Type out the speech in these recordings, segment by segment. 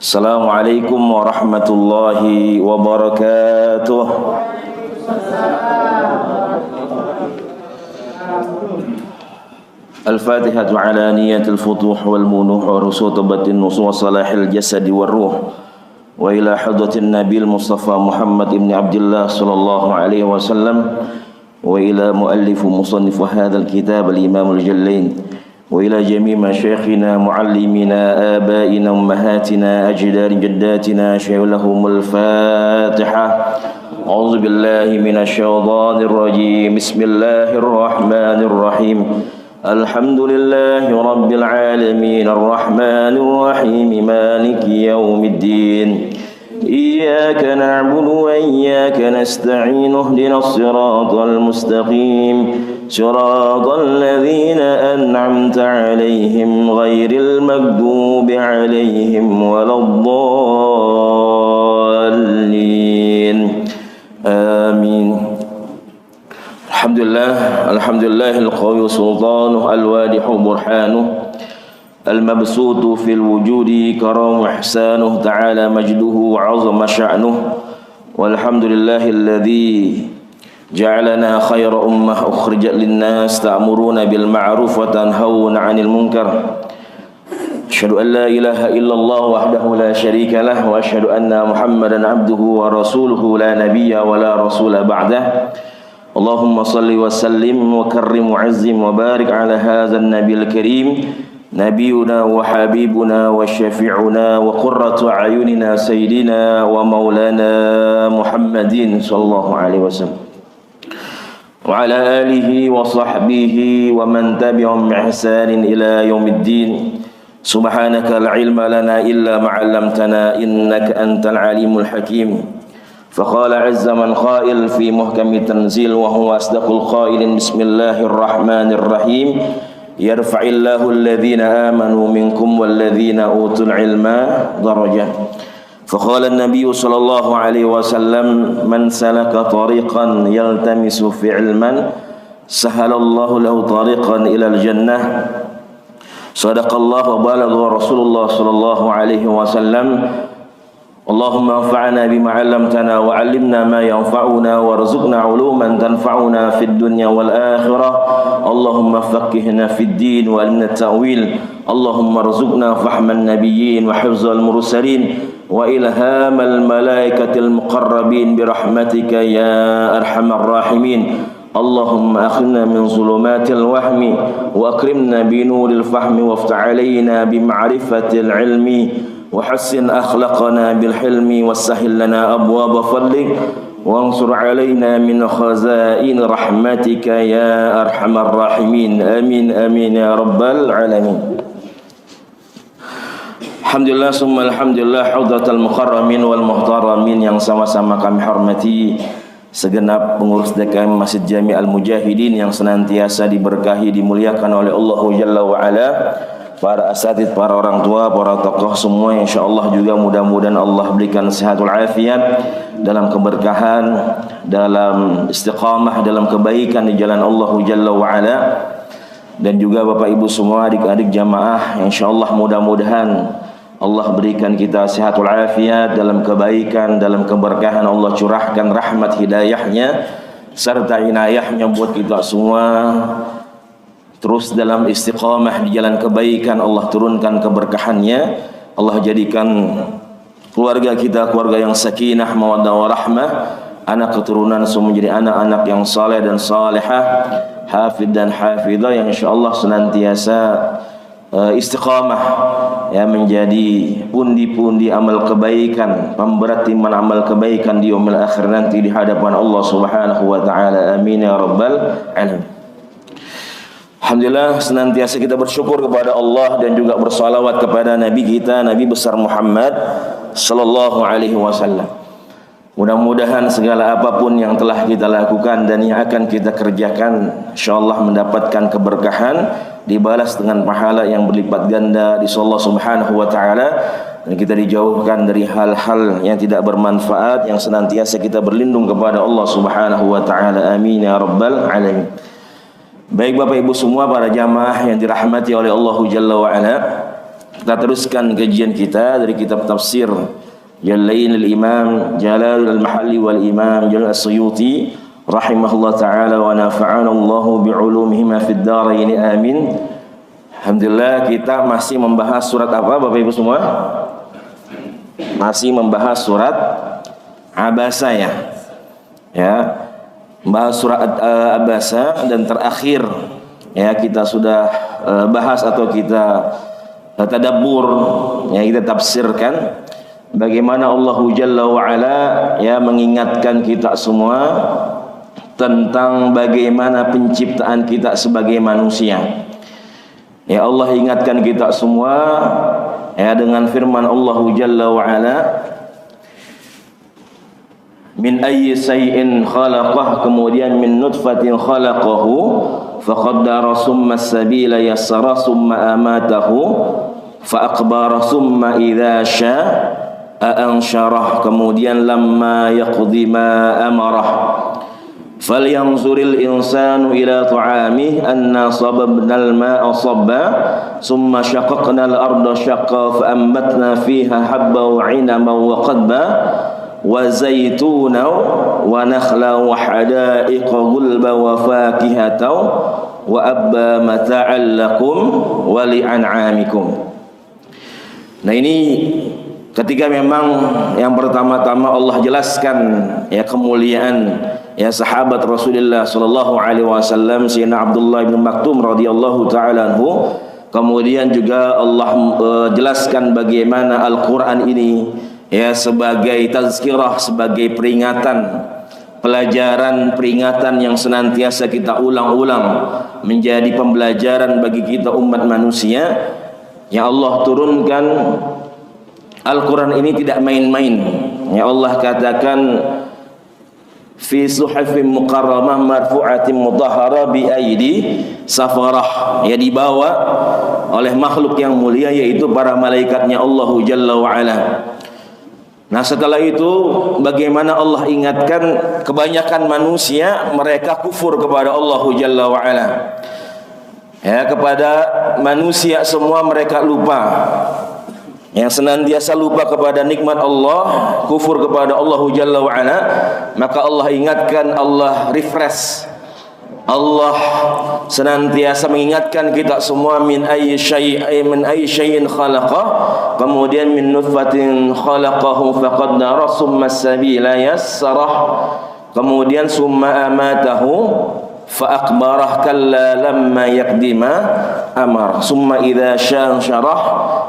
Assalamualaikum warahmatullahi wabarakatuh. Al-Fatihah ala niyatil futuh wal munuh wa rusutabatin nusu wa salahil jasadi wal ruh wa ila hadratin nabil Mustafa Muhammad ibn Abdullah sallallahu alaihi wasallam wa ila muallifu musannifu hadzal kitab al-imam al-jallain wa ila jami' masyayikhina muallimina abaina ummahatina ajdari jaddatina syaihulahumul fatihah. A'udzu billahi minasyaitonir rajim. Bismillahirrahmanirrahim. Alhamdulillahi rabbil alamin arrahmanir rahim maliki yaumiddin. Iyyaka na'budu wa iyyaka nasta'in ihdinas siratal mustaqim siratal ladzina an'amta 'alaihim ghairil maghdubi 'alaihim waladdallin. Amin. Alhamdulillahil qawiyyu sultanuhu al-wadihu burhanuhu al-mabsutu fil wujudi karamu ihsanuhu ta'ala majduhu wa 'azama sya'nuhu walhamdulillahilladzi ja'alana khayra ummah ukhrijat lin-nas ta'muruna bil ma'ruf wa tanhauna 'anil munkar. Asyhadu an la ilaha illallah wahdahu la syarika lah wa asyhadu anna Muhammadan 'abduhu wa rasuluhu la nabiyya wa la rasula ba'dah. Allahumma salli wa sallim wa karrim wa azzim wa barik ala hadzal nabiyil karim nabiyuna wa habibuna wa syafi'una wa qurratu a'yunina sayyidina wa maulana Muhammadin sallallahu alaihi wasallam wa ala alihi wa sahbihi wa man tabi'ahum bi ihsanin ila yaumiddin. Subhanaka la ilma lana illa ma 'allamtana innaka antal alimul hakim. فقال عز من قائل في محكم التنزيل وهو أصدق القائلين بسم الله الرحمن الرحيم يرفع الله الذين آمنوا منكم والذين أوتوا العلم درجة. فقال النبي صلى الله عليه وسلم من سلك طريقا يلتمس في علما سهل الله له طريقا إلى الجنة. صدق الله وبلغ رسول الله صلى الله عليه وسلم. Allahumma anfa'na bima 'allamtana wa 'allimna ma yanfa'una warzuqna 'uluman tanfa'una fid dunya wal akhirah. Allahumma faqqihna fid din wa 'allimna at-ta'wil. Allahumma rzuqna fahman nabiyyin wa hifzal mursalin wa ilhamal malaikatil muqarrabin bi rahmatika ya arhamar rahimin. Allahumma akhrijna min zulumatil wahmi wa akrimna bi nuril fahmi waftah 'alaina bi ma'rifatil ilmi وحسن أخلاقنا بالحلم وسهل لنا أبواب فضلك وانصر علينا من خزائن رحمتك يا أرحم الراحمين. آمين آمين يا رب العالمين. Alhamdulillah summa alhamdulillah haudratal mukarramin wal muhtaramin yang sama-sama kami hormati segenap pengurus DKM Masjid Jami' Al-Mujahidin yang senantiasa diberkahi dimuliakan oleh Allah Jalla wa Ala, para asatid, para orang tua, para tokoh semua, insyaallah juga mudah-mudahan Allah berikan sehatul afiat dalam keberkahan, dalam istiqamah, dalam kebaikan di jalan Allah Jalla wa Ala. Dan juga Bapak Ibu semua, adik-adik jamaah, insyaallah mudah-mudahan Allah berikan kita sehatul afiat dalam kebaikan, dalam keberkahan. Allah curahkan rahmat hidayahnya serta inayahnya buat kita semua, terus dalam istiqamah di jalan kebaikan. Allah turunkan keberkahannya. Allah jadikan keluarga kita keluarga yang sakinah, mawaddah warahmah, anak keturunan semua menjadi anak-anak yang saleh dan salihah, hafid dan hafidah yang insyaallah senantiasa istiqamah ya, menjadi pundi-pundi amal kebaikan, pemberat timban amal kebaikan di yaumil akhir nanti di hadapan Allah Subhanahu wa taala. Amin ya rabbal alamin. Alhamdulillah, senantiasa kita bersyukur kepada Allah dan juga bersalawat kepada Nabi kita, Nabi besar Muhammad sallallahu alaihi wasallam. Mudah-mudahan segala apapun yang telah kita lakukan dan yang akan kita kerjakan, insyaallah mendapatkan keberkahan, dibalas dengan pahala yang berlipat ganda di Allah Subhanahu wa taala, dan kita dijauhkan dari hal-hal yang tidak bermanfaat, yang senantiasa kita berlindung kepada Allah Subhanahu wa taala. Amin ya rabbal alamin. Baik Bapak Ibu semua, para jamaah yang dirahmati oleh Allah Jalla wa Ala, Kita teruskan kajian kita dari kitab tafsir Jalain al-Imam Jalal al-Mahalli wal Imam Jalal as-Suyuti rahimahullah ta'ala wa nafa'ana Allahu bi'ulumihima fid dharain amin. Alhamdulillah, kita masih membahas surat apa Bapak Ibu semua? Masih membahas surat Abasa ya. Membahas surat Abasa, dan terakhir ya kita sudah bahas atau kita tadabbur, ya kita tafsirkan bagaimana Allah Jalla wa Ala ya mengingatkan kita semua tentang bagaimana penciptaan kita sebagai manusia. Ya Allah ingatkan kita semua ya dengan firman Allah Jalla wa Ala, min ayyi shay'in khalaqah, kemudian min nutfatin khalaqahu faqaddara summa as-sabila yassara summa amatahu fa aqbara summa idza syaa ansyarah, kemudian lamma yaqdi ma amarah falyanzuril insanu ila ta'amih anna sababnal ma'a sabba summa shaqaqnal arda shaqqa fa ambatna fiha habba wa 'inaban wa qadba wa zaytuna wa nakhla wa hada'iqa gulba wa fakihata wa abba mata'an lakum wa li'an'amikum. Nah, ini ketika memang yang pertama-tama Allah jelaskan ya kemuliaan ya sahabat Rasulullah sallallahu alaihi wasallam Sayyidina Abdullah bin Maktum radhiyallahu taala anhu, kemudian juga Allah jelaskan bagaimana Al-Qur'an ini ya sebagai tazkirah, sebagai peringatan, pelajaran, peringatan yang senantiasa kita ulang-ulang, menjadi pembelajaran bagi kita umat manusia. Ya Allah turunkan Al-Quran ini tidak main-main. Ya Allah katakan fi suhufin mukarramah marfu'atin mutahhara bi aidi safarah, ya dibawa oleh makhluk yang mulia yaitu para malaikatnya Allah Jalla wa Ala. Nah, setelah itu bagaimana Allah ingatkan kebanyakan manusia mereka kufur kepada Allah Jalla wa Ala. Ya, kepada manusia semua mereka lupa. Yang senantiasa lupa kepada nikmat Allah, kufur kepada Allah Jalla wa Ala, maka Allah ingatkan, Allah refresh. Allah senantiasa mengingatkan kita semua min ayyi syai'in khalaqah, kemudian min nutfatin khalaqahu faqaddara summa as-sabila yassarah, kemudian summa amatahu fa akbarah kalla lamma yaqdima amar summa idza syarah,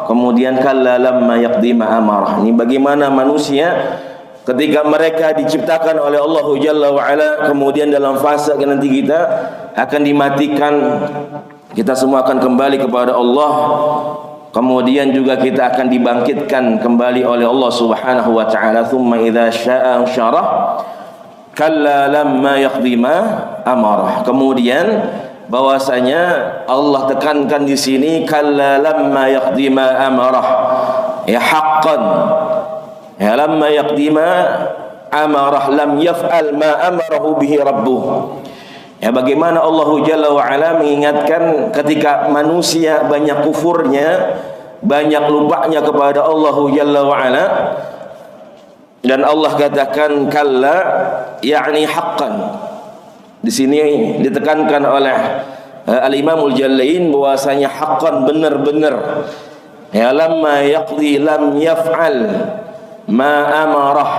kemudian kalla lamma yaqdima amar. Ini bagaimana manusia ketika mereka diciptakan oleh Allah Jalla wa Ala, kemudian dalam fase nanti kita akan dimatikan, kita semua akan kembali kepada Allah, kemudian juga kita akan dibangkitkan kembali oleh Allah Subhanahu wa taala. Tsumma idza syaa syarah kalla lamma yaqdima amarah. Kemudian bahwasanya Allah tekankan di sini kalla lamma yaqdima amarah, ya haqqan, ya lamma yaqdima amarah lam yaf'al ma amarahu bihi rabbuh. Ya bagaimana Allah Jalla wa Ala mengingatkan ketika manusia banyak kufurnya, banyak lupanya kepada Allah Jalla wa Ala, dan Allah katakan kalla, yakni haqqan. Di sini ditekankan oleh Al-Imamul Jalain bahwasanya haqqan, benar-benar. Ya lamma yaqdi lam yaf'al ma amarah,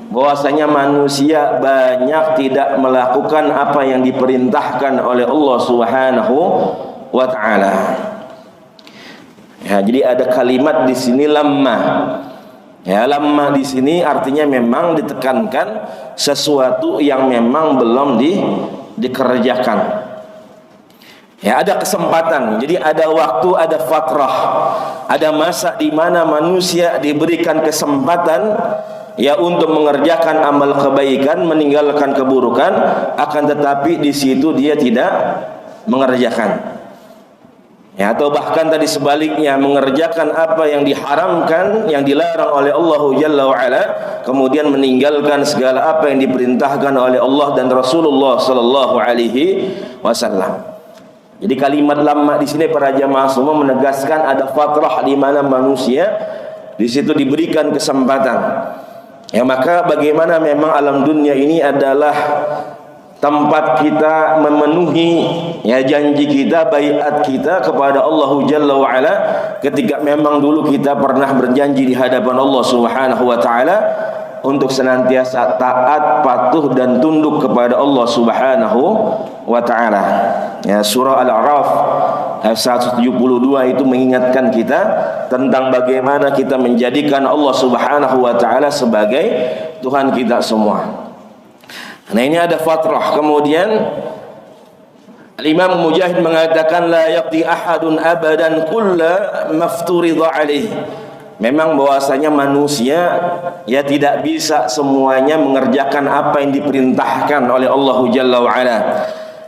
bahwasanya manusia banyak tidak melakukan apa yang diperintahkan oleh Allah Subhanahu wa taala. Ya, jadi ada kalimat di sini lamma. Ya, lamma di sini artinya memang ditekankan sesuatu yang memang belum dikerjakan. Ya, ada kesempatan. Jadi ada waktu, ada fatrah, ada masa di mana manusia diberikan kesempatan ya untuk mengerjakan amal kebaikan, meninggalkan keburukan, akan tetapi di situ dia tidak mengerjakan. Ya, atau bahkan tadi sebaliknya, mengerjakan apa yang diharamkan, yang dilarang oleh Allah Jalla wa Ala, kemudian meninggalkan segala apa yang diperintahkan oleh Allah dan Rasulullah sallallahu alaihi wasallam. Jadi kalimat lamma di sini para jamaah semua menegaskan ada fatrah di mana manusia di situ diberikan kesempatan. Ya, maka bagaimana memang alam dunia ini adalah tempat kita memenuhi ya janji kita, baiat kita kepada Allah Jalla wa Ala ketika memang dulu kita pernah berjanji di hadapan Allah Subhanahu wa taala untuk senantiasa taat, patuh dan tunduk kepada Allah Subhanahu wa taala. Ya, surah Al-A'raf ayat 172 itu mengingatkan kita tentang bagaimana kita menjadikan Allah Subhanahu wa taala sebagai Tuhan kita semua. Nah, ini ada fatrah. Kemudian Imam Mujahid mengatakan la yaqdi ahadun abadan kulla mafturidha alaihi. Memang bahwasanya manusia ya tidak bisa semuanya mengerjakan apa yang diperintahkan oleh Allah Jalla wa Ala.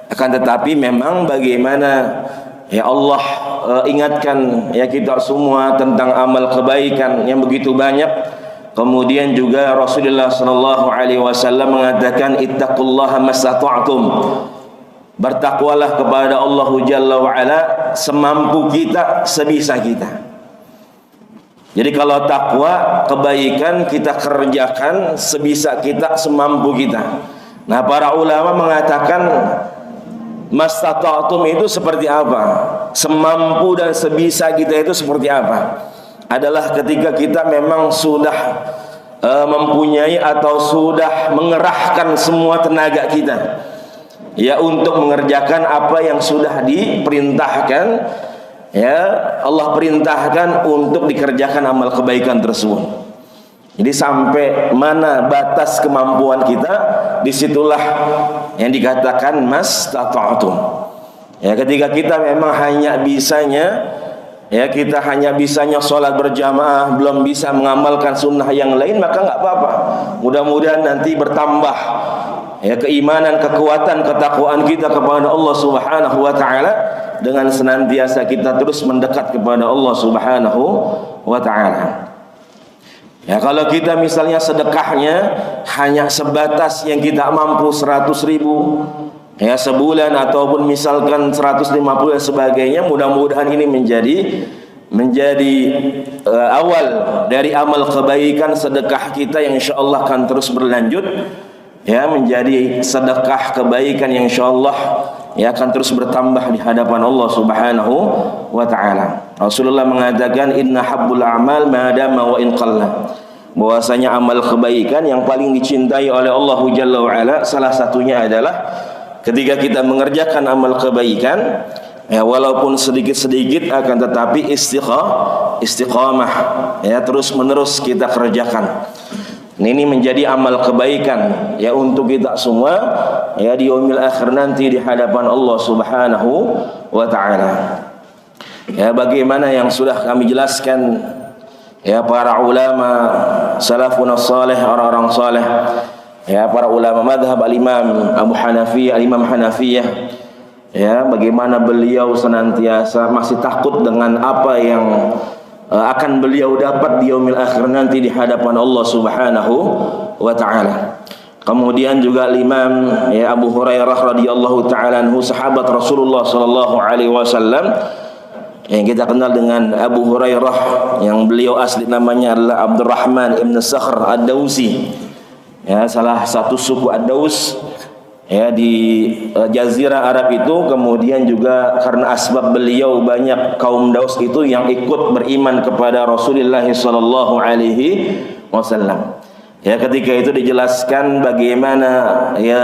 Akan tetapi memang bagaimana ya Allah ingatkan ya kita semua tentang amal kebaikan yang begitu banyak. Kemudian juga Rasulullah sallallahu alaihi wasallam mengatakan ittaqullaha mastata'tum. Bertakwalah kepada Allah Jalla wa Ala semampu kita, sebisa kita. Jadi kalau takwa, kebaikan kita kerjakan sebisa kita, semampu kita. Nah, para ulama mengatakan mastata'tum itu seperti apa? Semampu dan sebisa kita itu seperti apa? Adalah ketika kita memang sudah mempunyai atau sudah mengerahkan semua tenaga kita ya untuk mengerjakan apa yang sudah diperintahkan. Ya, Allah perintahkan untuk dikerjakan amal kebaikan tersebut. Jadi sampai mana batas kemampuan kita, disitulah yang dikatakan mastata'tum. Ya, ketika kita memang hanya bisanya, ya kita hanya bisanya sholat berjamaah, belum bisa mengamalkan sunnah yang lain, maka nggak apa-apa. Mudah-mudahan nanti bertambah ya keimanan, kekuatan, ketakwaan kita kepada Allah Subhanahu wa taala dengan senantiasa kita terus mendekat kepada Allah Subhanahu wa taala. Ya, kalau kita misalnya sedekahnya hanya sebatas yang kita mampu 100.000 ya sebulan ataupun misalkan 150 dan sebagainya, mudah-mudahan ini menjadi awal dari amal kebaikan sedekah kita yang insyaallah akan terus berlanjut ya, menjadi sedekah kebaikan yang insyaallah ya akan terus bertambah di hadapan Allah Subhanahu wa taala. Rasulullah mengatakan inna habbul a'mal ma dama wa in qalla. Bahwasanya amal kebaikan yang paling dicintai oleh Allah Jalla wa Ala salah satunya adalah ketika kita mengerjakan amal kebaikan ya walaupun sedikit-sedikit akan tetapi istiqamah ya terus menerus kita kerjakan. Ini menjadi amal kebaikan ya untuk kita semua ya di yaumil akhir nanti di hadapan Allah Subhanahu wa taala. Ya, bagaimana yang sudah kami jelaskan ya para ulama salafun salih, orang-orang saleh ya para ulama madhab al-Imam Abu Hanafiyah, al-Imam Hanafiyah ya bagaimana beliau senantiasa masih takut dengan apa yang akan beliau dapat di yaumil akhir nanti di hadapan Allah Subhanahu wa taala. Kemudian juga Imam ya Abu Hurairah radhiyallahu taala anhu, sahabat Rasulullah sallallahu alaihi wasallam yang kita kenal dengan Abu Hurairah, yang beliau asli namanya adalah Abdurrahman ibn Sakhr Ad-Dausi. Ya, salah satu suku Ad-Daus ya di Jazirah Arab itu. Kemudian juga karena asbab beliau banyak kaum Daus itu yang ikut beriman kepada Rasulullah sallallahu alaihi wasallam. Ya, ketika itu dijelaskan bagaimana ya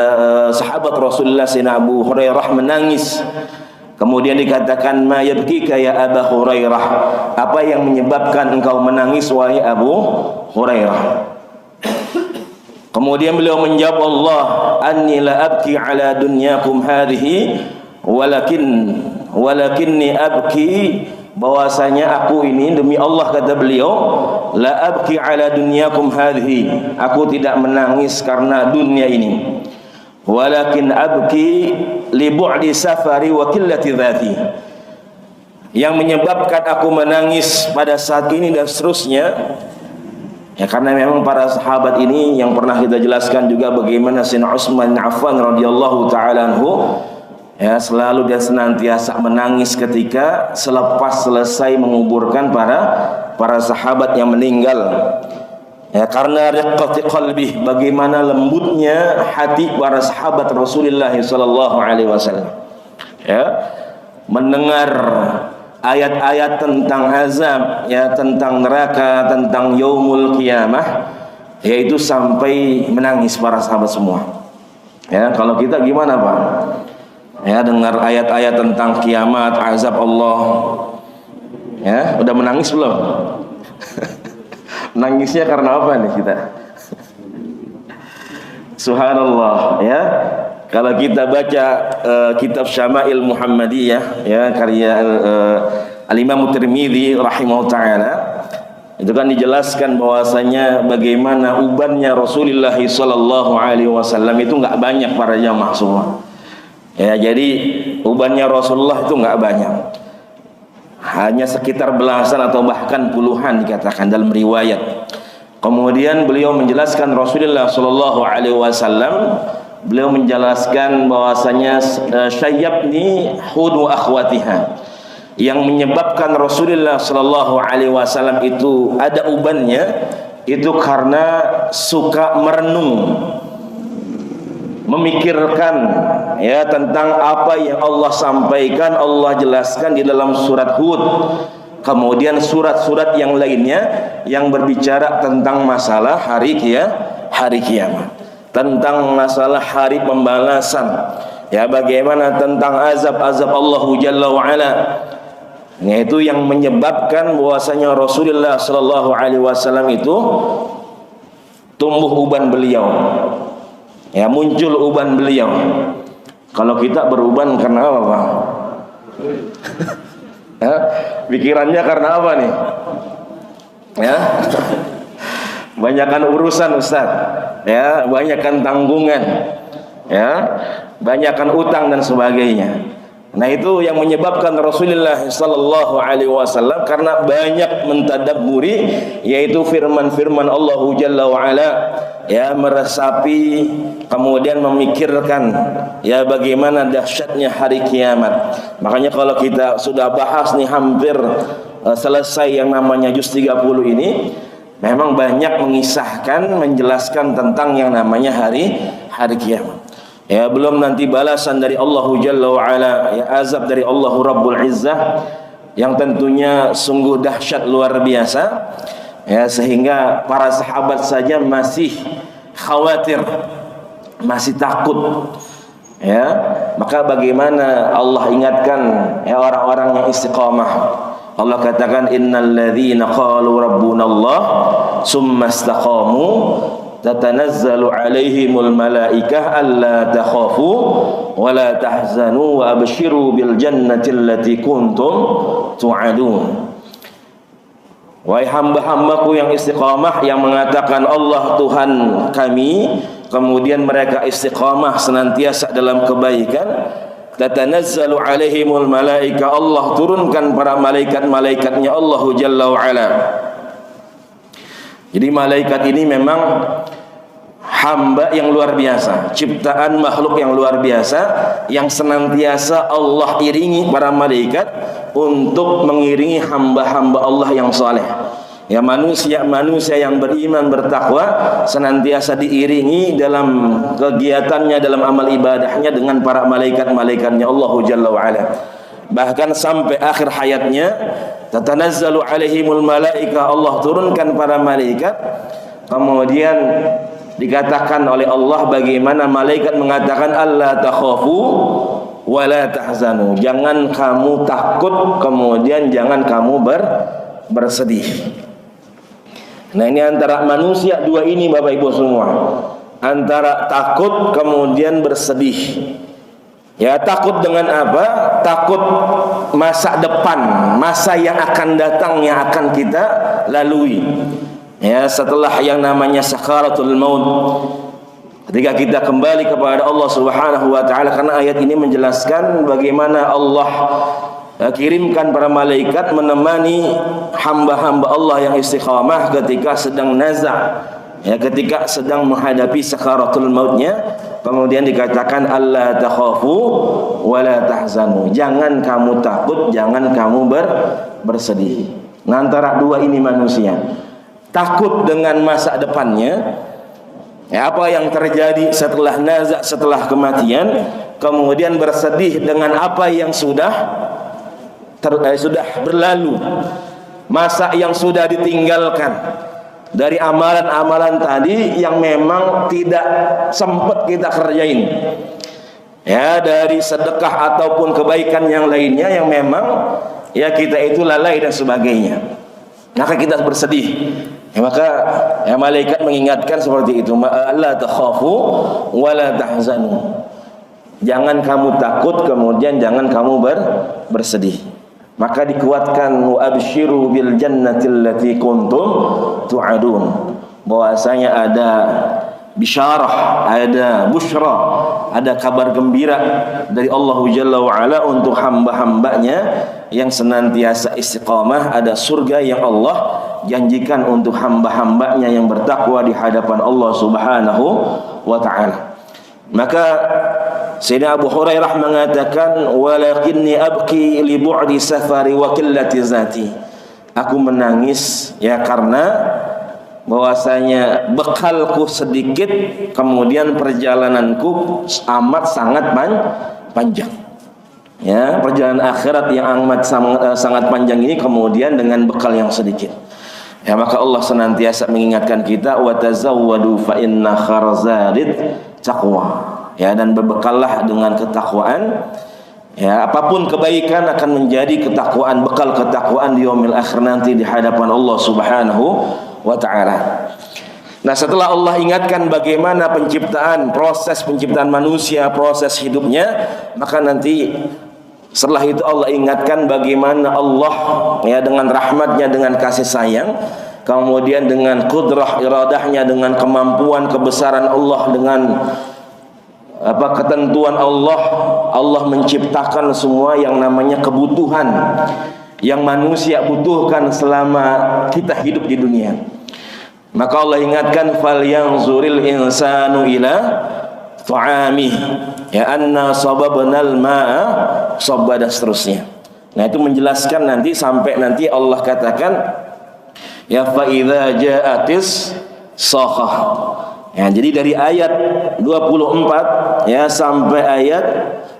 sahabat Rasulullah sayyidina Abu Hurairah menangis. Kemudian dikatakan ma yabkika ya Abu Hurairah, apa yang menyebabkan engkau menangis wahai Abu Hurairah? Kemudian beliau menjawab, Allah anni la abki ala dunyakum hadhihi walakinni abki, bahwasanya aku ini demi Allah kata beliau la abki ala dunyakum hadhihi, aku tidak menangis karena dunia ini, walakin abki li bu'di safari wa qillati dhati, yang menyebabkan aku menangis pada saat ini dan seterusnya ya karena memang para sahabat ini yang pernah kita jelaskan juga bagaimana Sayyidina Utsman bin Affan radhiyallahu taala anhu Ya, selalu dia senantiasa menangis ketika selepas selesai menguburkan para sahabat yang meninggal. Ya, karena riqqati qalbi, bagaimana lembutnya hati para sahabat Rasulullah sallallahu alaihi wasallam. Ya, mendengar ayat-ayat tentang azab, ya, tentang neraka, tentang yaumul qiyamah, yaitu sampai menangis para sahabat semua. Ya, kalau kita gimana, Pak? Ya, dengar ayat-ayat tentang kiamat, azab Allah, ya, udah menangis belum? Nangisnya karena apa nih kita? Subhanallah, ya. Kalau kita baca kitab Syama'il Muhammadiyah, ya, karya Al-Imam Tirmidzi rahimahullah taala, itu kan dijelaskan bahwasanya bagaimana ubannya Rasulullah sallallahu alaihi wasallam itu enggak banyak para jamaah semua. Ya, jadi ubannya Rasulullah itu enggak banyak. Hanya sekitar belasan atau bahkan puluhan dikatakan dalam riwayat. Kemudian beliau menjelaskan Rasulullah sallallahu alaihi wasallam, beliau menjelaskan bahwasanya syayyabni hud wa akhwatiha. Yang menyebabkan Rasulullah sallallahu alaihi wasallam itu ada ubannya itu karena suka merenung, memikirkan, ya, tentang apa yang Allah sampaikan, Allah jelaskan di dalam surat Hud, kemudian surat-surat yang lainnya yang berbicara tentang masalah hari kiamat, tentang masalah hari pembalasan, ya, bagaimana tentang azab-azab Allah Jalla wa Ala. Itu yang menyebabkan bahwasanya Rasulullah sallallahu alaihi wasallam itu tumbuh uban beliau. Ya, muncul uban beliau. Kalau kita beruban karena apa, Pak? Ya, pikirannya karena apa nih? Ya, banyakkan urusan, Ustaz. Ya, banyakkan tanggungan. Ya, banyakkan utang dan sebagainya. Nah, itu yang menyebabkan Rasulullah sallallahu alaihi wasallam karena banyak mentadabburi, yaitu firman-firman Allah Jalla wa Ala, ya, meresapi, kemudian memikirkan, ya, bagaimana dahsyatnya hari kiamat. Makanya kalau kita sudah bahas nih hampir selesai yang namanya juz 30 ini, memang banyak mengisahkan, menjelaskan tentang yang namanya hari kiamat. Ya, belum nanti balasan dari Allah Jalla wa Ala, ya, azab dari Allah Rabbul Izzah yang tentunya sungguh dahsyat luar biasa, ya, sehingga para sahabat saja masih khawatir, masih takut, ya. Maka bagaimana Allah ingatkan, ya, orang-orang yang istiqamah. Allah katakan innal ladzina qalu rabbunallah summa istaqamu tatanazzalu alaihimul malaikah alla takhafu wa la tahzanu wa abshiru bil jannati allati kuntum tu'adun. Wahai hamba-hambaku yang istiqamah, yang mengatakan Allah Tuhan kami, kemudian mereka istiqamah senantiasa dalam kebaikan, tatanazzalu alaihimul malaikah, Allah turunkan para malaikat-malaikatnya Allah Jalla wa Ala. Jadi malaikat ini memang hamba yang luar biasa, ciptaan makhluk yang luar biasa, yang senantiasa Allah iringi para malaikat untuk mengiringi hamba-hamba Allah yang saleh. Ya, manusia yang beriman, bertakwa, senantiasa diiringi dalam kegiatannya, dalam amal ibadahnya dengan para malaikat-malaikatnya Allah Jalla wa Ala. Bahkan sampai akhir hayatnya, tatanazzalu alaihimul malaika, Allah turunkan para malaikat. Kemudian dikatakan oleh Allah bagaimana malaikat mengatakan alla takhafu wa la tahzanu, jangan kamu takut, kemudian jangan kamu bersedih. Nah, ini antara manusia dua ini, Bapak Ibu semua, antara takut kemudian bersedih. Ya, takut dengan apa? Takut masa depan, masa yang akan datang, yang akan kita lalui. Ya, setelah yang namanya sakaratul maut. Ketika kita kembali kepada Allah Subhanahu wa taala, karena ayat ini menjelaskan bagaimana Allah kirimkan para malaikat menemani hamba-hamba Allah yang istiqamah ketika sedang nazak, ya, ketika sedang menghadapi sakaratul mautnya. Kemudian dikatakan alla takhafu wa la tahzanu. Jangan kamu takut, jangan kamu bersedih. Nah, antara dua ini manusia. Takut dengan masa depannya, ya, apa yang terjadi setelah nazak, setelah kematian. Kemudian bersedih dengan apa yang sudah berlalu, masa yang sudah ditinggalkan dari amalan-amalan tadi yang memang tidak sempat kita kerjain, ya, dari sedekah ataupun kebaikan yang lainnya yang memang ya kita itu lalai dan sebagainya. Maka kita bersedih. Ya, maka ya, malaikat mengingatkan seperti itu, alla takhafu wa la tahzanu. Jangan kamu takut, kemudian jangan kamu bersedih. Maka dikuatkan, wa absyiru bil jannati allati kuntum tu'adun. Bahwasanya ada bisyarah, ada busyra, ada kabar gembira dari Allah Jalla wa Ala untuk hamba-hambanya yang senantiasa istiqamah. Ada surga yang Allah janjikan untuk hamba-hambanya yang bertakwa di hadapan Allah Subhanahu wa ta'ala. Maka Sayyidina Abu Hurairah mengatakan, walakinni abki li bu'di safari wa qillati zati. Aku menangis ya karena bahwasanya bekalku sedikit, kemudian perjalananku amat sangat panjang. Ya, perjalanan akhirat yang amat sangat panjang ini kemudian dengan bekal yang sedikit. Ya, maka Allah senantiasa mengingatkan kita, wa tazawwadu fa inna kharzadid taqwa. Ya, dan berbekallah dengan ketakwaan. Ya, apapun kebaikan akan menjadi ketakwaan, bekal ketakwaan di yaumil akhir nanti di hadapan Allah Subhanahu wa ta'ala. Nah, setelah Allah ingatkan bagaimana penciptaan, proses penciptaan manusia, proses hidupnya, maka nanti setelah itu Allah ingatkan bagaimana Allah ya dengan rahmatnya, dengan kasih sayang, kemudian dengan kudrah iradahnya, dengan kemampuan kebesaran Allah, dengan ketentuan Allah. Allah menciptakan semua yang namanya kebutuhan yang manusia butuhkan selama kita hidup di dunia. Maka Allah ingatkan, falyanzuril insanu ila ta'amih, ya anna sababnal ma'a sabba, dan seterusnya. Nah, itu menjelaskan nanti sampai nanti Allah katakan, ya fa idza ja'atis sakhah. Ya, jadi dari ayat 24 ya sampai ayat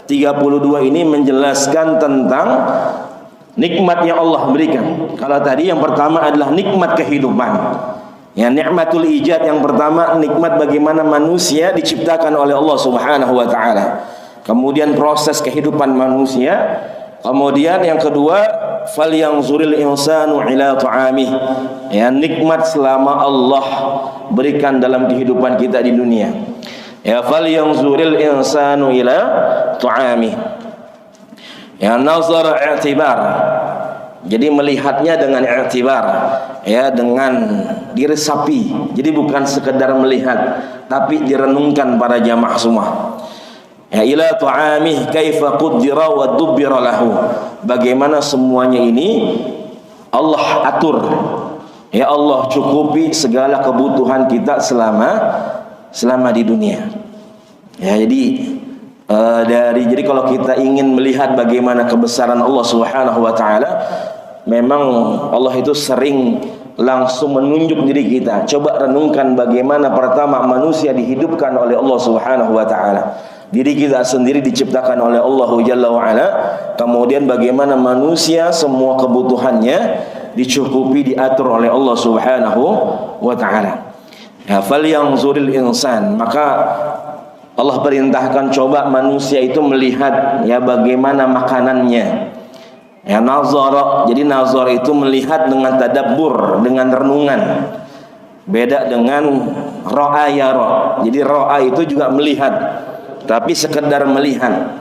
32 ini menjelaskan tentang nikmat yang Allah berikan. Kalau tadi yang pertama adalah nikmat kehidupan. Ya, nikmatul ijad yang pertama, nikmat bagaimana manusia diciptakan oleh Allah Subhanahu wa ta'ala. Kemudian proses kehidupan manusia. Kemudian yang kedua, falyanzuril insanu ila ta'amih. Ya, nikmat selama Allah berikan dalam kehidupan kita di dunia. Ya, falyanzuril insanu ila ta'amih. Ya, nazar i'tibar. Jadi melihatnya dengan i'tibar, ya, dengan diresapi. Jadi bukan sekedar melihat, tapi direnungkan para jamaah semua. Ya, ila ta'amih kaifa qaddara wa dubbira lahu. Bagaimana semuanya ini Allah atur. Ya, Allah cukupi segala kebutuhan kita selama di dunia. Ya, jadi kalau kita ingin melihat bagaimana kebesaran Allah Subhanahu wa ta'ala, memang Allah itu sering langsung menunjuk diri kita. Coba renungkan bagaimana pertama manusia dihidupkan oleh Allah Subhanahu wa ta'ala. Diri kita sendiri diciptakan oleh Allah Jalla wa Ala. Kemudian bagaimana manusia semua kebutuhannya dicukupi, diatur oleh Allah Subhanahu wa ta'ala. Ya, falyanzuril insan. Maka Allah perintahkan coba manusia itu melihat ya bagaimana makanannya. Ya, nazar. Jadi nazar itu melihat dengan tadabbur, dengan renungan. Beda dengan ra'a yara. Jadi ra'a itu juga melihat, tapi sekedar melihat.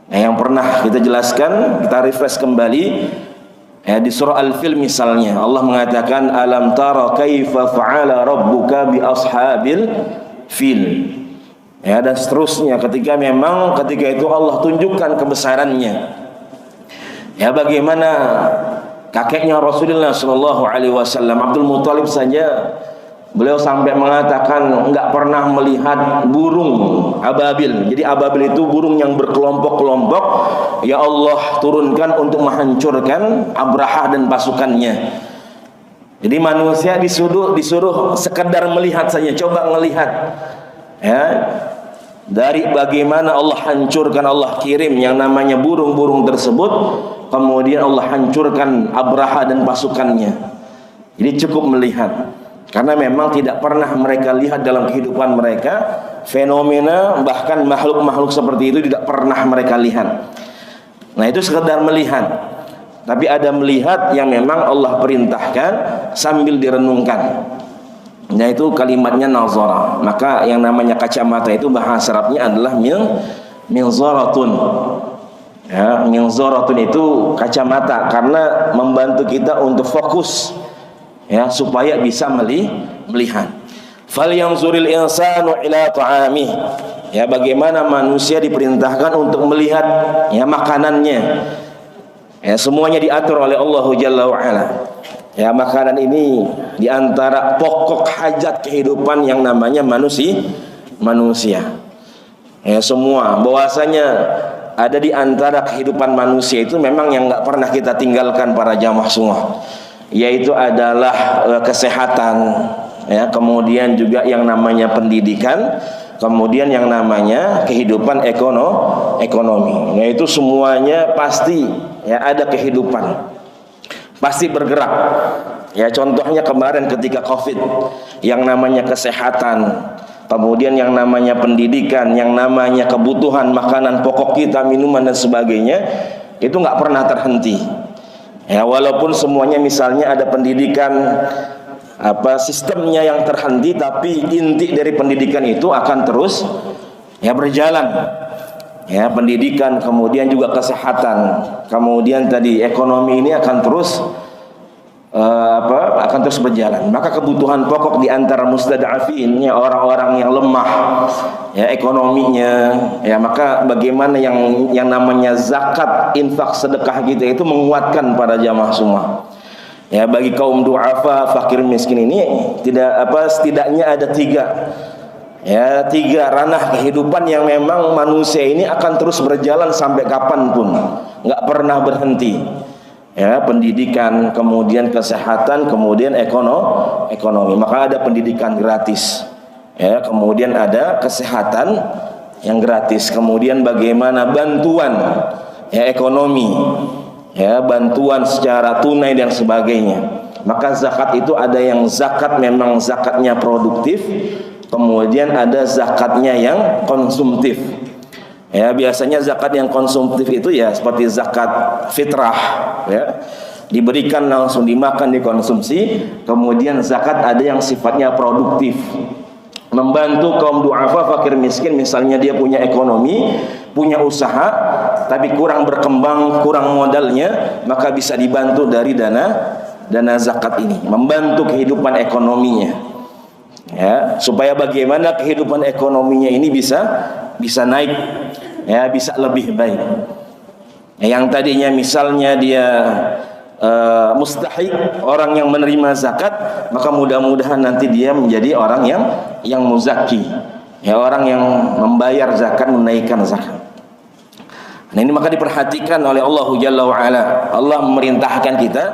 Nah, yang pernah kita jelaskan, kita refresh kembali ya, di surah Al-Fil misalnya, Allah mengatakan alam tara kaifa fa'ala rabbuka bi ashabil fil. Ya, dan seterusnya, ketika itu Allah tunjukkan kebesarannya. Ya, bagaimana kakeknya Rasulullah sallallahu alaihi wasallam Abdul Muthalib saja Beliau sampai mengatakan enggak pernah melihat burung ababil. Jadi ababil itu burung yang berkelompok-kelompok. Ya Allah turunkan untuk menghancurkan Abrahah dan pasukannya. Jadi manusia disuruh sekedar melihat saja, coba melihat. Ya. Dari bagaimana Allah hancurkan, Allah kirim yang namanya burung-burung tersebut, kemudian Allah hancurkan Abrahah dan pasukannya. Jadi cukup melihat. Karena memang tidak pernah mereka lihat dalam kehidupan mereka fenomena, bahkan makhluk-makhluk seperti itu tidak pernah mereka lihat. Nah itu sekedar melihat. Tapi ada melihat yang memang Allah perintahkan sambil direnungkan. Nah itu kalimatnya nazara. Maka yang namanya kacamata itu bahasa Arabnya adalah minzaratun. Ya, minzaratun itu kacamata karena membantu kita untuk fokus. Ya, supaya bisa melihat. Falyanzuril insanu ila ta'amih. Ya, bagaimana manusia diperintahkan untuk melihat ya makanannya. Ya, semuanya diatur oleh Allah Jalla wa Ala. Ya, makanan ini diantara pokok hajat kehidupan yang namanya manusia. Ya, semua bahwasanya ada di antara kehidupan manusia itu memang yang enggak pernah kita tinggalkan para jamaah semua. Yaitu adalah kesehatan, ya, kemudian juga yang namanya pendidikan, kemudian yang namanya kehidupan ekonomi. Yaitu semuanya pasti ya ada kehidupan, pasti bergerak. Ya contohnya kemarin ketika COVID, yang namanya kesehatan, kemudian yang namanya pendidikan, yang namanya kebutuhan makanan pokok kita, minuman dan sebagainya, itu nggak pernah terhenti. Ya walaupun semuanya misalnya ada pendidikan sistemnya yang terhenti, tapi inti dari pendidikan itu akan terus ya berjalan. Ya pendidikan, kemudian juga kesehatan, kemudian tadi ekonomi ini akan terus berjalan. Maka kebutuhan pokok di antara mustad'afin, ya orang-orang yang lemah ya ekonominya, ya maka bagaimana yang namanya zakat, infak, sedekah kita itu menguatkan para jamaah semua. Ya bagi kaum du'afa, fakir miskin ini setidaknya ada tiga ranah kehidupan yang memang manusia ini akan terus berjalan sampai kapanpun, nggak pernah berhenti. Ya pendidikan, kemudian kesehatan, kemudian ekonomi. Maka ada pendidikan gratis, ya kemudian ada kesehatan yang gratis, kemudian bagaimana bantuan ya ekonomi, ya bantuan secara tunai dan sebagainya. Maka zakat itu ada yang zakat memang zakatnya produktif, kemudian ada zakatnya yang konsumtif. Ya biasanya zakat yang konsumtif itu ya seperti zakat fitrah, ya diberikan langsung dimakan, dikonsumsi. Kemudian zakat ada yang sifatnya produktif, membantu kaum du'afa, fakir miskin. Misalnya dia punya ekonomi, punya usaha, tapi kurang berkembang, kurang modalnya, maka bisa dibantu dari dana zakat ini, membantu kehidupan ekonominya. Ya, supaya bagaimana kehidupan ekonominya ini bisa naik, ya bisa lebih baik. Yang tadinya misalnya dia mustahik, orang yang menerima zakat, maka mudah-mudahan nanti dia menjadi orang yang muzaki, ya orang yang membayar zakat, menaikkan zakat. Nah ini maka diperhatikan oleh Allah Jalla wa Ala. Allah memerintahkan kita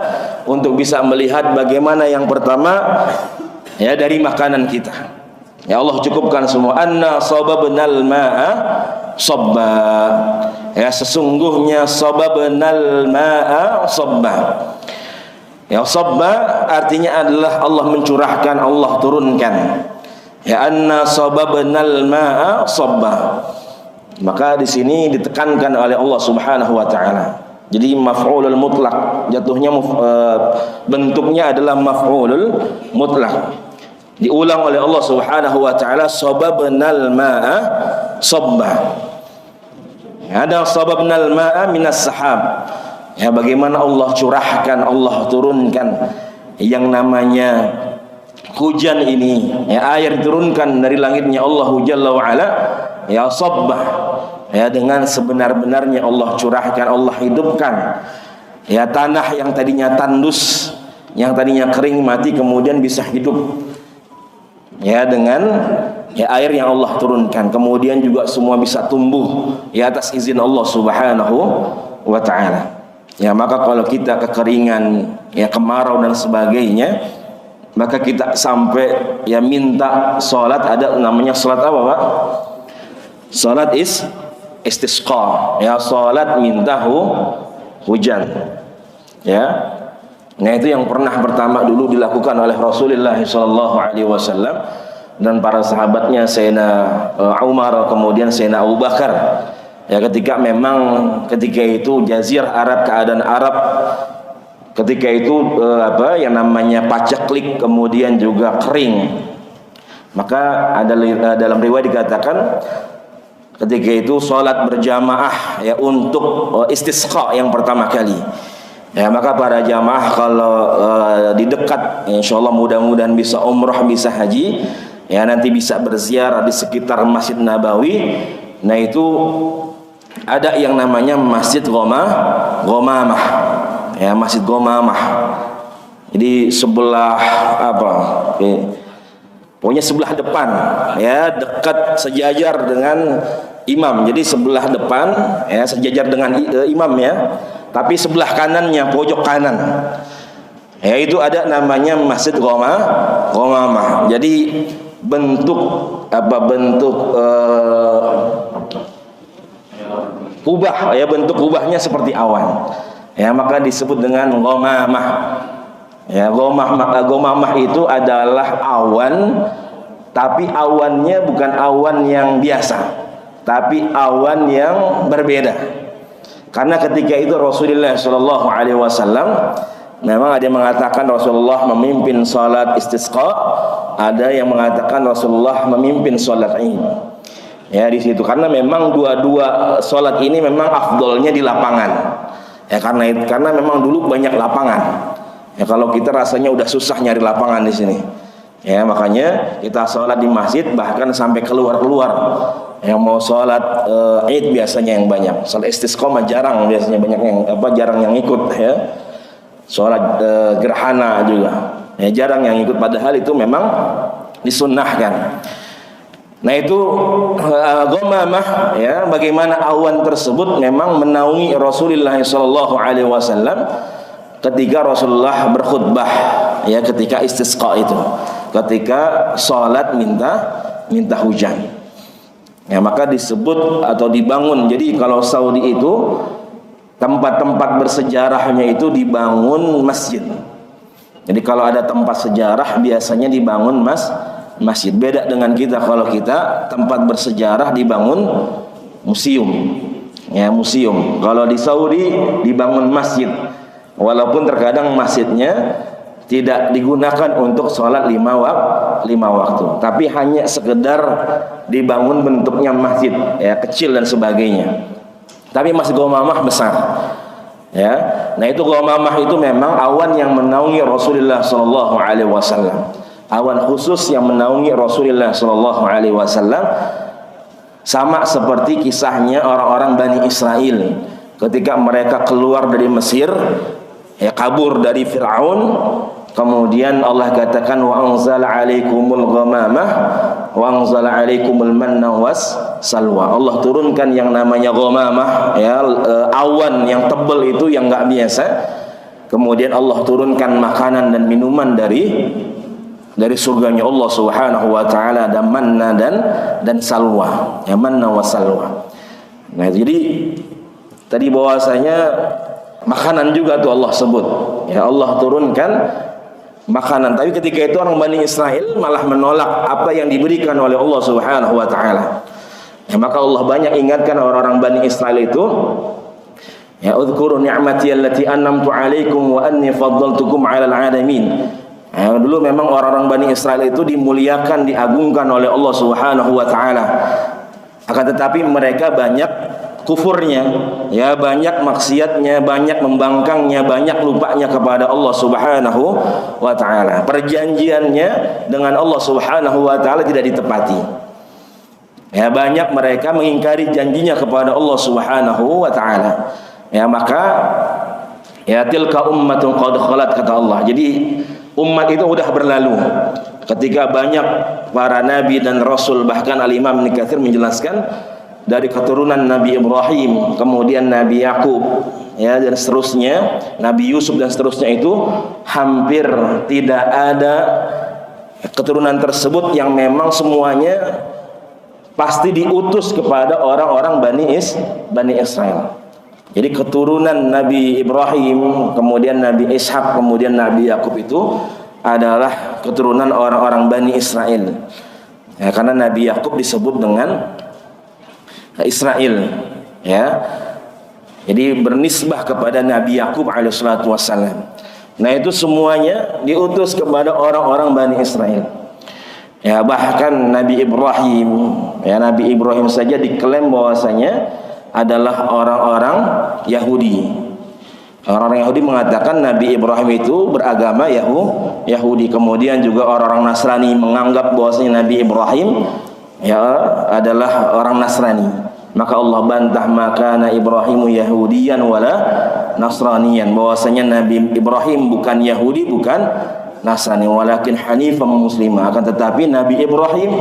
untuk bisa melihat bagaimana yang pertama ya dari makanan kita. Ya Allah cukupkan semua. Anna sababnal ma'a sabba. Ya sesungguhnya sababnal ma'a sabba. Ya sabba artinya adalah Allah mencurahkan, Allah turunkan. Ya anna sababnal ma'a sabba. Maka di sini ditekankan oleh Allah Subhanahu wa taala. Jadi maf'ulul mutlak, jatuhnya bentuknya adalah maf'ulul mutlak. Diulang oleh Allah Subhanahu wa taala, sababnal ma'a sabba. Ada sababnal ma'a minas sahab. Ya bagaimana Allah curahkan, Allah turunkan yang namanya hujan ini, ya air diturunkan dari langitnya Allah Jalla wa Ala, ya sabba, ya dengan sebenar-benarnya Allah curahkan, Allah hidupkan. Ya tanah yang tadinya tandus, yang tadinya kering mati, kemudian bisa hidup. ya dengan ya air yang Allah turunkan, kemudian juga semua bisa tumbuh ya atas izin Allah Subhanahu wa taala. Ya, maka kalau kita kekeringan, ya kemarau dan sebagainya, maka kita sampai ya minta salat, ada namanya salat apa, Pak? Salat istisqa, ya salat minta hujan. Ya. Nah, itu yang pernah pertama dulu dilakukan oleh Rasulullah sallallahu alaihi wasallam dan para sahabatnya, Sayyidina Umar, kemudian Sayyidina Abu Bakar. Ya, ketika itu jazirah Arab, keadaan Arab ketika itu yang namanya paceklik, kemudian juga kering. Maka ada dalam riwayat dikatakan ketika itu salat berjamaah ya untuk istisqa yang pertama kali. Ya, maka para jamaah kalau di dekat, insyaallah mudah-mudahan bisa umrah, bisa haji, ya nanti bisa berziarah di sekitar Masjid Nabawi. Nah, itu ada yang namanya Masjid Ghamamah. Ya, Masjid Ghamamah. Jadi sebelah pokoknya sebelah depan, ya dekat sejajar dengan imam. Jadi sebelah depan ya sejajar dengan imam ya. Tapi sebelah kanannya, pojok kanan, ya itu ada namanya Masjid Ghamamah. Jadi bentuk kubah, ya bentuk kubahnya seperti awan. Ya, maka disebut dengan Ghamamah. Ya, Ghamamah itu adalah awan, tapi awannya bukan awan yang biasa, tapi awan yang berbeda. Karena ketika itu Rasulullah sallallahu alaihi wasallam memang ada yang mengatakan Rasulullah memimpin salat istisqa, ada yang mengatakan Rasulullah memimpin salat Id. Ya, di situ karena memang dua-dua salat ini memang afdolnya di lapangan. Ya, karena memang dulu banyak lapangan. Ya, kalau kita rasanya udah susah nyari lapangan di sini. Ya, makanya kita salat di masjid bahkan sampai keluar-keluar. Yang mau sholat Id biasanya yang banyak. Sholat istisqa jarang, biasanya banyak yang jarang yang ikut ya. Sholat gerhana juga ya jarang yang ikut, padahal itu memang disunnahkan. Nah, itu Ghamamah ya, bagaimana awan tersebut memang menaungi Rasulullah sallallahu alaihi wasallam ketika Rasulullah berkhutbah ya, ketika istisqa itu, ketika sholat minta hujan. Ya, maka disebut atau dibangun. Jadi kalau Saudi itu tempat-tempat bersejarahnya itu dibangun masjid. Jadi kalau ada tempat sejarah biasanya dibangun masjid. Beda dengan kita, kalau kita tempat bersejarah dibangun museum. Ya, museum. Kalau di Saudi dibangun masjid. Walaupun terkadang masjidnya tidak digunakan untuk sholat lima waktu, tapi hanya sekedar dibangun bentuknya masjid ya, kecil dan sebagainya. Tapi Masjid Ghamamah besar ya. Nah, itu Ghamamah itu memang awan yang menaungi Rasulullah sallallahu alaihi wasallam, awan khusus yang menaungi Rasulullah sallallahu alaihi wasallam, sama seperti kisahnya orang-orang Bani Israel ketika mereka keluar dari Mesir ya, kabur dari Fir'aun. Kemudian Allah katakan wa anzala 'alaikumul ghamamah wa anzala 'alaikumul manna was salwa. Allah turunkan yang namanya ghamamah ya, awan yang tebal itu yang enggak biasa. Kemudian Allah turunkan makanan dan minuman dari surganya Allah Subhanahu wa taala, dan manna dan salwa. Ya, manna was salwa. Nah, jadi tadi bahwasanya makanan juga tuh Allah sebut. Ya, Allah turunkan makanan. Tapi ketika itu orang Bani Israel malah menolak apa yang diberikan oleh Allah Subhanahu wa taala. Ya, maka Allah banyak ingatkan orang-orang Bani Israel itu, ya uzkuru ni'mati allati an'amtu 'alaikum wa anni faddaltukum 'alal 'alamin. Ya, dulu memang orang-orang Bani Israel itu dimuliakan, diagungkan oleh Allah Subhanahu wa taala. Akan tetapi mereka banyak kufurnya, ya banyak maksiatnya, banyak membangkangnya, banyak lupanya kepada Allah Subhanahu wa taala. Perjanjiannya dengan Allah Subhanahu wa taala tidak ditepati. Ya, banyak mereka mengingkari janjinya kepada Allah Subhanahu wa taala. Ya, maka ya tilka ummatun qad khalat, kata Allah. Jadi umat itu sudah berlalu. ketika banyak para nabi dan rasul, bahkan Al-Imam Ibnu Katsir menjelaskan dari keturunan Nabi Ibrahim, kemudian Nabi Yakub, ya, dan seterusnya, Nabi Yusuf dan seterusnya, itu hampir tidak ada keturunan tersebut yang memang semuanya pasti diutus kepada orang-orang Bani Israel. Jadi keturunan Nabi Ibrahim, kemudian Nabi Ishak, kemudian Nabi Yakub itu adalah keturunan orang-orang Bani Israel. Ya, karena Nabi Yakub disebut dengan Israel, ya. Jadi bernisbah kepada Nabi Yakub alaihissalatu wassalam. Nah, itu semuanya diutus kepada orang-orang Bani Israel. Ya, bahkan Nabi Ibrahim, ya, Nabi Ibrahim saja diklaim bahwasanya adalah orang-orang Yahudi. Orang-orang Yahudi mengatakan Nabi Ibrahim itu beragama Yahudi. Kemudian juga orang-orang Nasrani menganggap bahwasanya Nabi Ibrahim, ya, adalah orang Nasrani. Maka Allah bantah, maka Ibrahimu Yahudiyan wala Nasraniyan, bahwasanya Nabi Ibrahim bukan Yahudi, bukan Nasrani, walakin hanifan muslimah. Akan tetapi Nabi Ibrahim,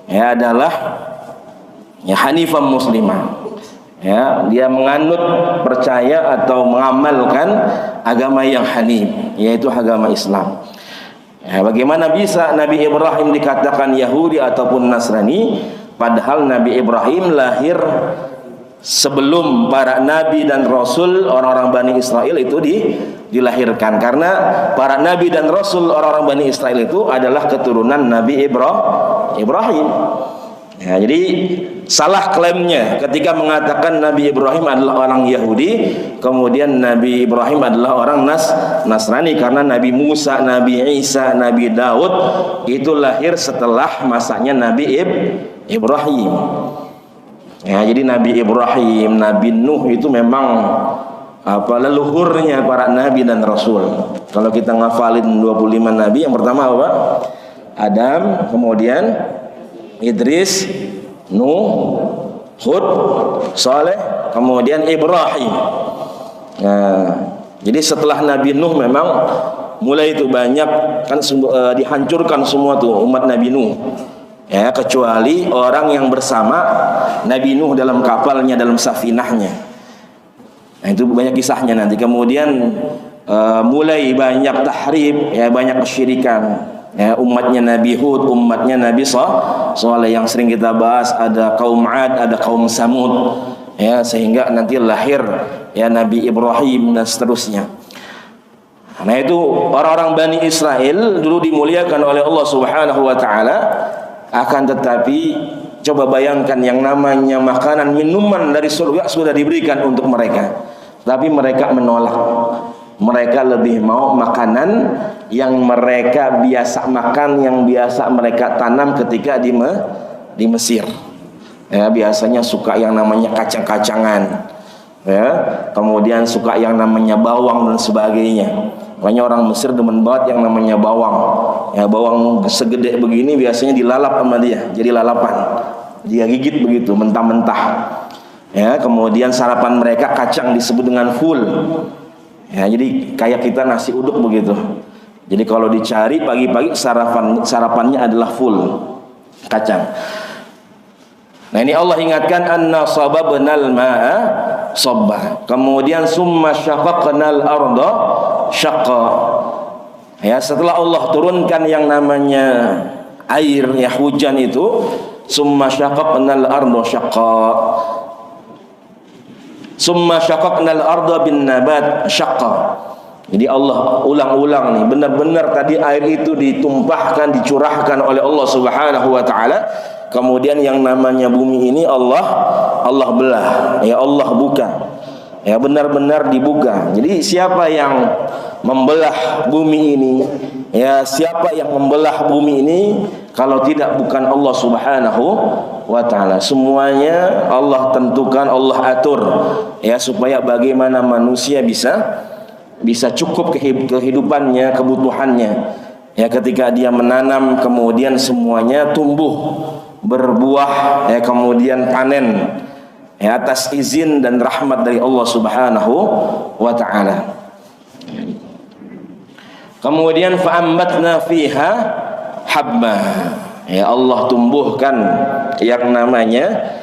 ya, adalah, ya, hanifan muslimah. Ya, dia menganut, percaya atau mengamalkan agama yang hanif, yaitu agama Islam. Ya, bagaimana bisa Nabi Ibrahim dikatakan Yahudi ataupun Nasrani, padahal Nabi Ibrahim lahir sebelum para nabi dan rasul orang-orang Bani Israel itu dilahirkan. Karena para nabi dan rasul orang-orang Bani Israel itu adalah keturunan Nabi Ibrahim. Ya, jadi salah klaimnya ketika mengatakan Nabi Ibrahim adalah orang Yahudi, kemudian Nabi Ibrahim adalah orang Nasrani, karena Nabi Musa, Nabi Isa, Nabi Daud itu lahir setelah masanya Nabi Ibrahim. Ya, jadi Nabi Ibrahim, Nabi Nuh itu memang leluhurnya para nabi dan rasul. Kalau kita ngafalin 25 nabi, yang pertama apa? Adam, kemudian Idris, Nuh, Hud, Saleh, kemudian Ibrahim. Nah, jadi setelah Nabi Nuh memang mulai itu banyak kan dihancurkan semua tuh umat Nabi Nuh. Ya, kecuali orang yang bersama Nabi Nuh dalam kapalnya, dalam safinahnya. Nah, itu banyak kisahnya nanti. Kemudian mulai banyak tahrib, ya, banyak kesyirikan. Ya, umatnya Nabi Hud, umatnya Nabi Saleh yang sering kita bahas, ada kaum Ad, ada kaum Samud, ya, sehingga nanti lahir, ya, Nabi Ibrahim dan seterusnya. Nah, itu orang-orang Bani Israel dulu dimuliakan oleh Allah Subhanahu wa taala. Akan tetapi coba bayangkan, yang namanya makanan minuman dari surga sudah diberikan untuk mereka, tapi mereka menolak. Mereka lebih mau makanan yang mereka biasa makan, yang biasa mereka tanam ketika di Mesir. Ya, biasanya suka yang namanya kacang-kacangan, ya, kemudian suka yang namanya bawang dan sebagainya. Makanya orang Mesir demen banget yang namanya bawang. Ya, bawang segede begini biasanya dilalap sama dia, jadi lalapan. Dia gigit begitu mentah-mentah. Ya, kemudian sarapan mereka kacang disebut dengan ful. Ya, jadi kayak kita nasi uduk begitu. Jadi kalau dicari pagi-pagi sarapannya adalah full kacang. Nah, ini Allah ingatkan, anna sababnal ma'a sabba. Kemudian summa syaqaqnal arda syaqqa. Ya, setelah Allah turunkan yang namanya air, ya, hujan itu, summa syaqaqnal arda syaqqa. Summa syaqaqnal arda bin nabat syaqqa. Jadi Allah ulang-ulang nih, benar-benar tadi air itu ditumpahkan, dicurahkan oleh Allah Subhanahu wa taala. Kemudian yang namanya bumi ini Allah belah, ya, Allah buka. Ya, benar-benar dibuka. Jadi siapa yang membelah bumi ini? Ya, siapa yang membelah bumi ini kalau tidak bukan Allah Subhanahu wa taala? Semuanya Allah tentukan, Allah atur, ya, supaya bagaimana manusia bisa cukup kehidupannya, kebutuhannya. Ya, ketika dia menanam, kemudian semuanya tumbuh, berbuah, ya, kemudian panen, ya, atas izin dan rahmat dari Allah Subhanahu wa taala. Kemudian fa'ambatna fiha habba. Ya, Allah tumbuhkan yang namanya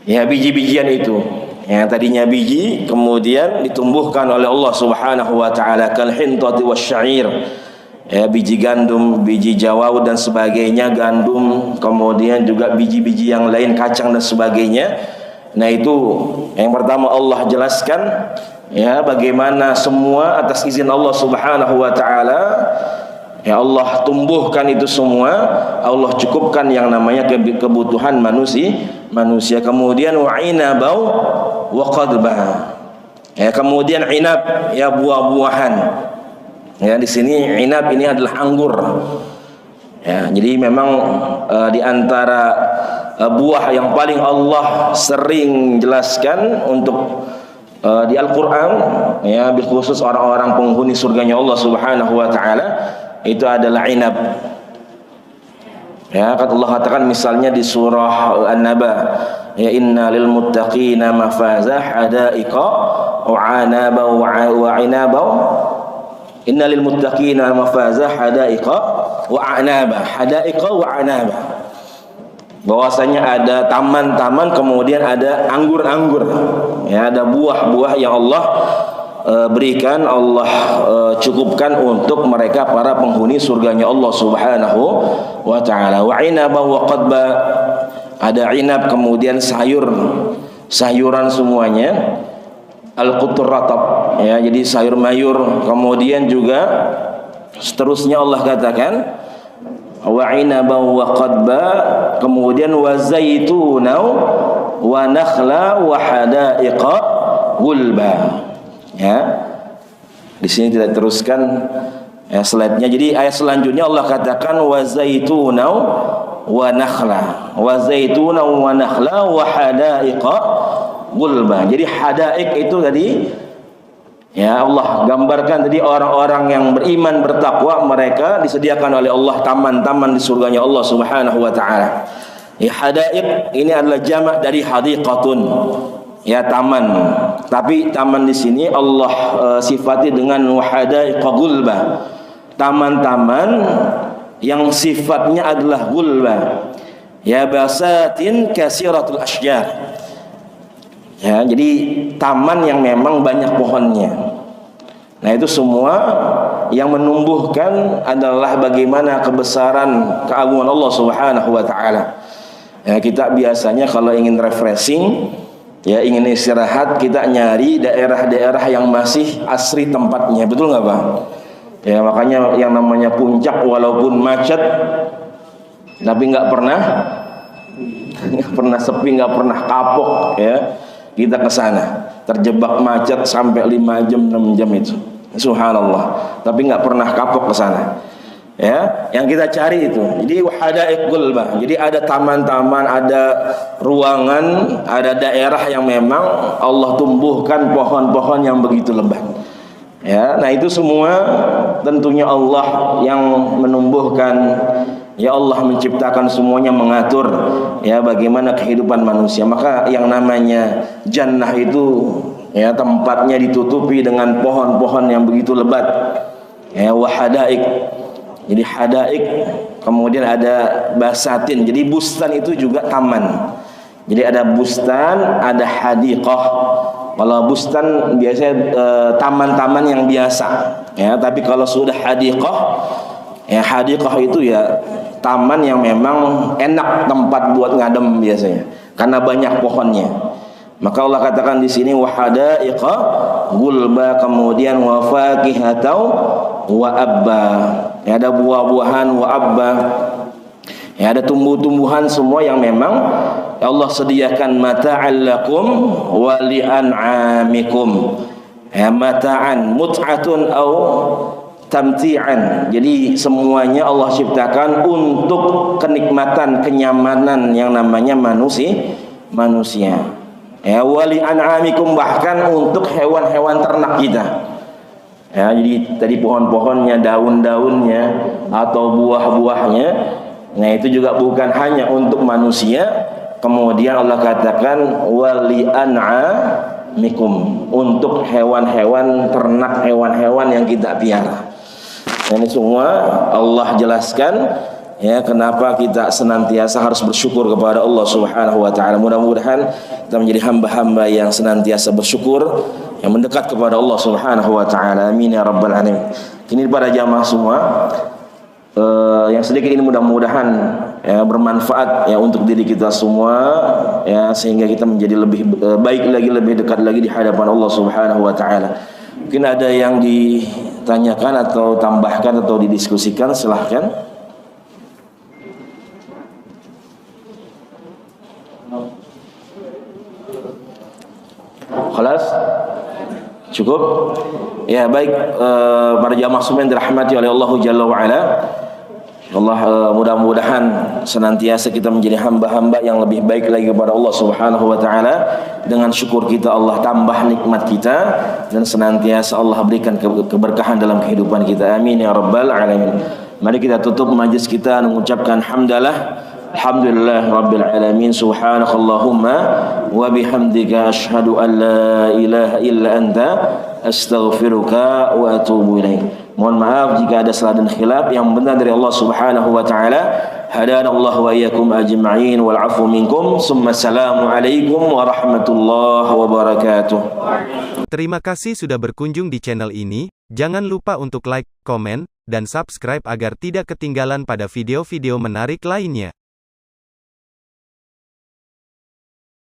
ya biji-bijian itu. Yang tadinya biji kemudian ditumbuhkan oleh Allah Subhanahu wa taala, kal hintati wasyair. Ya, biji gandum, biji jawau dan sebagainya, gandum, kemudian juga biji-biji yang lain, kacang dan sebagainya. Nah, itu yang pertama Allah jelaskan ya bagaimana semua atas izin Allah Subhanahu wa taala. Ya, Allah tumbuhkan itu semua, Allah cukupkan yang namanya kebutuhan manusia. Kemudian wa inabau wa qadba. Ya, kemudian inab ya buah-buahan. Ya, di sini inab ini adalah anggur. Ya, jadi memang di antara buah yang paling Allah sering jelaskan untuk di Al-Qur'an ya, khusus orang-orang penghuni surganya Allah Subhanahu wa taala, itu adalah inab. Ya, kata Allah katakan misalnya di surah An-Naba, ya inna lil muttaqina mafazah hadaiqa wa anaba wa inaba. Inna lil muttaqina mafazah hadaiqa wa anaba. Hadaiqa wa anaba. Bahwasanya ada taman-taman kemudian ada anggur-anggur. Ya, ada buah-buah yang Allah berikan, Allah cukupkan untuk mereka para penghuni surganya Allah Subhanahu wa taala. Wa inaba wa qadba, ada inab kemudian sayuran semuanya. Al-qutur ratab ya, jadi sayur mayur. Kemudian juga seterusnya Allah katakan wa inaba wa qadba, kemudian wa zaituna wa nakhla wa hadaiqa gulba. Ya, di sini tidak teruskan ya slide-nya. Jadi ayat selanjutnya Allah katakan wa zaituna wa nakhla, wa zaituna wa nakhla wa hadaiqa gulba. Jadi hadaik itu tadi ya Allah gambarkan tadi orang-orang yang beriman bertakwa, mereka disediakan oleh Allah taman-taman di surganya Allah Subhanahu wa taala. Ya, hadaik ini adalah jamak dari hadiqatun. Ya, taman. Tapi taman di sini Allah sifati dengan wahadaiqa gulba. Taman-taman yang sifatnya adalah gulba. Ya, basatin kasiratul asyjar. Ya, jadi taman yang memang banyak pohonnya. Nah, itu semua yang menumbuhkan adalah bagaimana kebesaran keagungan Allah Subhanahu wa taala. Ya, kita biasanya kalau ingin refreshing, ya ingin istirahat, kita nyari daerah-daerah yang masih asri tempatnya, betul nggak Pak? Ya, makanya yang namanya puncak walaupun macet, tapi nggak pernah sepi, nggak pernah kapok ya. Kita ke sana, terjebak macet sampai 5 jam, 6 jam itu. Subhanallah. Tapi nggak pernah kapok ke sana. Ya, yang kita cari itu. Jadi wahadaiq gulba. Jadi ada taman-taman, ada ruangan, ada daerah yang memang Allah tumbuhkan pohon-pohon yang begitu lebat. Ya, nah itu semua tentunya Allah yang menumbuhkan. Ya, Allah menciptakan semuanya, mengatur ya bagaimana kehidupan manusia. Maka yang namanya jannah itu ya tempatnya ditutupi dengan pohon-pohon yang begitu lebat. Ya, wahadaik. Jadi hadaik, kemudian ada basatin. Jadi bustan itu juga taman. Jadi ada bustan, ada hadiqah. Kalau bustan biasanya taman-taman yang biasa. Ya, tapi kalau sudah hadiqah, ya hadiqah itu ya taman yang memang enak tempat buat ngadem biasanya karena banyak pohonnya. Maka Allah katakan di sini wahadaiqa gulba, kemudian wa faqihatau wa abba. Ya, ada buah-buahan wa abba. Ya, ada tumbuh-tumbuhan semua yang memang Allah sediakan mata'an lakum wa li'an'amikum. Ya, mata'an mut'atun au tamti'an. Jadi semuanya Allah ciptakan untuk kenikmatan, kenyamanan yang namanya manusia. Ya, wali an'amikum, bahkan untuk hewan-hewan ternak kita. Ya, jadi tadi pohon-pohonnya, daun-daunnya atau buah-buahnya. Nah, itu juga bukan hanya untuk manusia. Kemudian Allah katakan wali an'amikum, untuk hewan-hewan ternak, hewan-hewan yang kita piara. Ini semua Allah jelaskan ya kenapa kita senantiasa harus bersyukur kepada Allah Subhanahu wa taala. Mudah-mudahan kita menjadi hamba-hamba yang senantiasa bersyukur, yang mendekat kepada Allah Subhanahu wa taala. Amin ya rabbal alamin. Kini para jamaah semua, yang sedikit ini mudah-mudahan ya bermanfaat ya untuk diri kita semua ya, sehingga kita menjadi lebih baik lagi, lebih dekat lagi di hadapan Allah Subhanahu wa taala. Mungkin ada yang ditanyakan atau tambahkan atau didiskusikan, silahkan. Khalas? Cukup? Ya baik, para jamaah semua yang dirahmati oleh Allah Jalla wa Ala. Allah, mudah-mudahan senantiasa kita menjadi hamba-hamba yang lebih baik lagi kepada Allah Subhanahu wa taala. Dengan syukur kita Allah tambah nikmat kita, dan senantiasa Allah berikan keberkahan dalam kehidupan kita. Amin ya rabbal alamin. Mari kita tutup majlis kita mengucapkan hamdalah. Alhamdulillah rabbil alamin. Subhanakallahumma wa bihamdika asyhadu an la ilaha illa anta astaghfiruka wa atubu ilaik. Mohon maaf jika ada salah dan khilaf, yang benar dari Allah Subhanahu wa taala. Hadanallahu wa iyyakum ajma'in wal 'afwu minkum. Assalamu alaikum warahmatullahi wabarakatuh. Terima kasih sudah berkunjung di channel ini. Jangan lupa untuk like, komen, dan subscribe agar tidak ketinggalan pada video-video menarik lainnya.